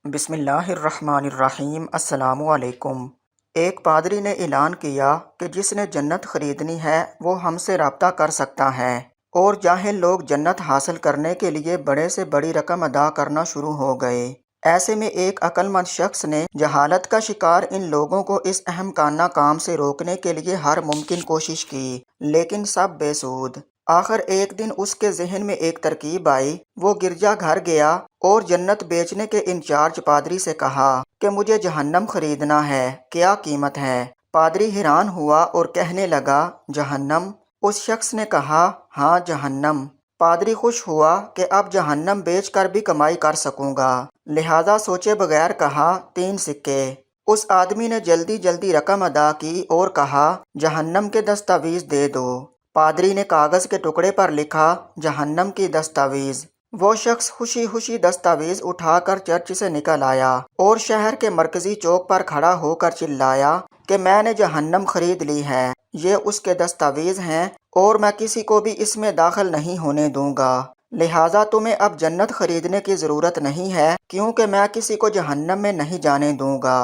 بسم اللہ الرحمن الرحیم۔ السلام علیکم۔ ایک پادری نے اعلان کیا کہ جس نے جنت خریدنی ہے وہ ہم سے رابطہ کر سکتا ہے، اور جاہل لوگ جنت حاصل کرنے کے لیے بڑے سے بڑی رقم ادا کرنا شروع ہو گئے۔ ایسے میں ایک عقل مند شخص نے جہالت کا شکار ان لوگوں کو اس احمقانہ کام سے روکنے کے لیے ہر ممکن کوشش کی، لیکن سب بے سود۔ آخر ایک دن اس کے ذہن میں ایک ترکیب آئی۔ وہ گرجا گھر گیا اور جنت بیچنے کے انچارج پادری سے کہا کہ مجھے جہنم خریدنا ہے، کیا قیمت ہے؟ پادری حیران ہوا اور کہنے لگا، جہنم؟ اس شخص نے کہا، ہاں جہنم۔ پادری خوش ہوا کہ اب جہنم بیچ کر بھی کمائی کر سکوں گا، لہذا سوچے بغیر کہا، 3 سکے۔ اس آدمی نے جلدی جلدی رقم ادا کی اور کہا، جہنم کے دستاویز دے دو۔ پادری نے کاغذ کے ٹکڑے پر لکھا، جہنم کی دستاویز۔ وہ شخص خوشی خوشی دستاویز اٹھا کر چرچ سے نکل آیا اور شہر کے مرکزی چوک پر کھڑا ہو کر چلایا کہ میں نے جہنم خرید لی ہے، یہ اس کے دستاویز ہیں اور میں کسی کو بھی اس میں داخل نہیں ہونے دوں گا، لہٰذا تمہیں اب جنت خریدنے کی ضرورت نہیں ہے، کیونکہ میں کسی کو جہنم میں نہیں جانے دوں گا۔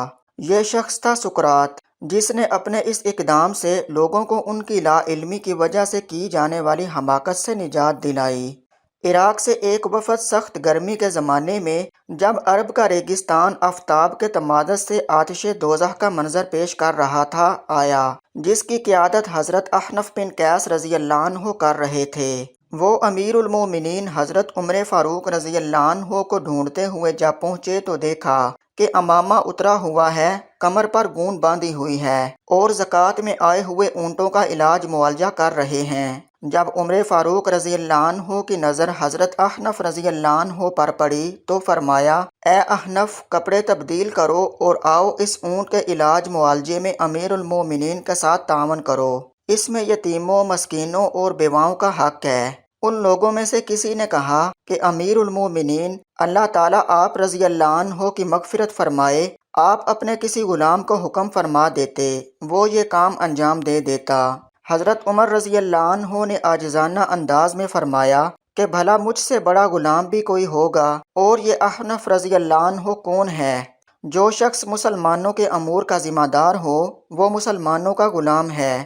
یہ شخص تھا سقراط، جس نے اپنے اس اقدام سے لوگوں کو ان کی لا علمی کی وجہ سے کی جانے والی حماقت سے نجات دلائی۔ عراق سے ایک وفد سخت گرمی کے زمانے میں جب عرب کا ریگستان آفتاب کے تمادد سے آتش دوزخ کا منظر پیش کر رہا تھا آیا، جس کی قیادت حضرت احنف بن قیس رضی اللہ عنہ کر رہے تھے۔ وہ امیر المومنین حضرت عمر فاروق رضی اللہ عنہ کو ڈھونڈتے ہوئے جب پہنچے تو دیکھا کہ امامہ اترا ہوا ہے، کمر پر گون باندھی ہوئی ہے اور زکوٰۃ میں آئے ہوئے اونٹوں کا علاج معالجہ کر رہے ہیں۔ جب عمر فاروق رضی اللہ عنہ کی نظر حضرت احنف رضی اللہ عنہ پر پڑی تو فرمایا، اے احنف، کپڑے تبدیل کرو اور آؤ اس اونٹ کے علاج معالجے میں امیر المومنین کے ساتھ تعاون کرو، اس میں یتیموں، مسکینوں اور بیواؤں کا حق ہے۔ ان لوگوں میں سے کسی نے کہا کہ امیر المومنین، اللہ تعالیٰ آپ رضی اللہ عنہ کی مغفرت فرمائے، آپ اپنے کسی غلام کو حکم فرما دیتے، وہ یہ کام انجام دے دیتا۔ حضرت عمر رضی اللہ عنہ نے عاجزانہ انداز میں فرمایا کہ بھلا مجھ سے بڑا غلام بھی کوئی ہوگا، اور یہ احنف رضی اللہ عنہ کون ہے؟ جو شخص مسلمانوں کے امور کا ذمہ دار ہو وہ مسلمانوں کا غلام ہے،